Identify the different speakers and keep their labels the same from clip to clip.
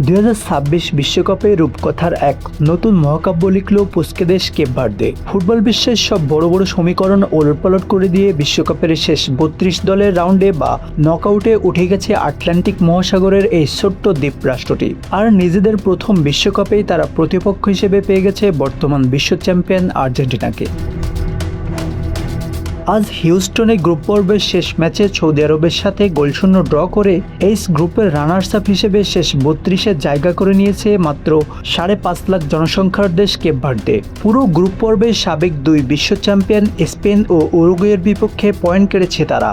Speaker 1: 2026 বিশ্বকাপে রূপকথার এক নতুন মহাকাব্য লিখল পুস্কেদেশ কেপ ভার্দে। ফুটবল বিশ্বের সব বড় বড় সমীকরণ ওলটপালট করে দিয়ে বিশ্বকাপের শেষ 32 দলের রাউন্ডে বা নকআউটে উঠে গেছে আটলান্টিক মহাসাগরের এই ছোট্ট দ্বীপ রাষ্ট্রটি। আর নিজেদের প্রথম বিশ্বকাপেই তারা প্রতিপক্ষ হিসেবে পেয়ে গেছে বর্তমান বিশ্ব চ্যাম্পিয়ন আর্জেন্টিনাকে। আজ হিউস্টনে গ্রুপ পর্বের শেষ ম্যাচে সৌদি আরবের সাথে গোলশূন্য ড্র করে এইচ গ্রুপের রানার্স আপ হিসেবে শেষ 32-এ জায়গা করে নিয়েছে মাত্র 5.5 লাখ জনসংখ্যার দেশ কেপ ভার্দে। পুরো গ্রুপ পর্বে সাবেক দুই বিশ্ব চ্যাম্পিয়ন স্পেন ও উরুগুয়ের বিপক্ষে পয়েন্ট কেড়েছে তারা।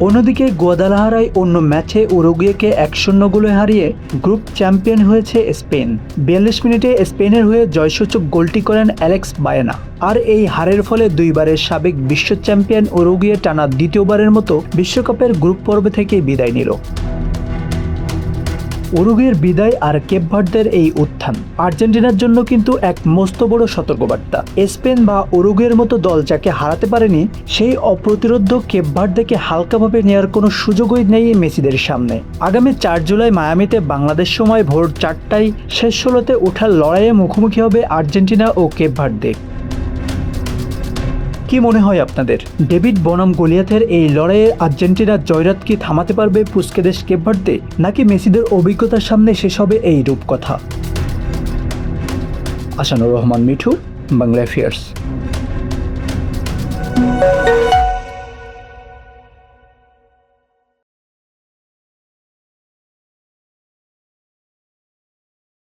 Speaker 1: অন্যদিকে গুয়াদালাহারায় অন্য ম্যাচে উরুগুয়েকে 1-0 গোলে হারিয়ে গ্রুপ চ্যাম্পিয়ন হয়েছে স্পেন। 42 মিনিটে স্পেনের হয়ে জয়সূচক গোলটি করেন অ্যালেক্স বায়েনা। আর এই হারের ফলে দুইবারের সাবেক বিশ্ব চ্যাম্পিয়ন উরুগুয়ে টানা দ্বিতীয়বারের মতো বিশ্বকাপের গ্রুপ পর্ব থেকে বিদায় নিল। উরুগুয়ের বিদায় আর কেপ ভার্দের এই উত্থান আর্জেন্টিনার জন্য কিন্তু এক মস্ত বড় সতর্কবার্তা। স্পেন বা উরুগুয়ের মতো দল যাকে হারাতে পারেনি, সেই অপ্রতিরোধ্য কেপ ভার্দেকে হালকাভাবে নেওয়ার কোনো সুযোগই নেই মেসিদের সামনে। আগামী 4 জুলাই মায়ামিতে বাংলাদেশ সময় ভোর 4টায় শেষ 16তে ওঠার লড়াইয়ে মুখোমুখি হবে আর্জেন্টিনা ও কেপ ভার্দে। কি মনে হয় আপনাদের? ডেভিড বনাম গলিয়াথের এই লড়াইয়ে আর্জেন্টিনার জয়রাত কি থামাতে পারবে পুস্কেদেশ কেপ ভার্দে, নাকি মেসিদের অভিজ্ঞতার সামনে শেষ হবে এই রূপকথা? আসানুর রহমান মিঠু, বাংলা অ্যাফেয়ার্স।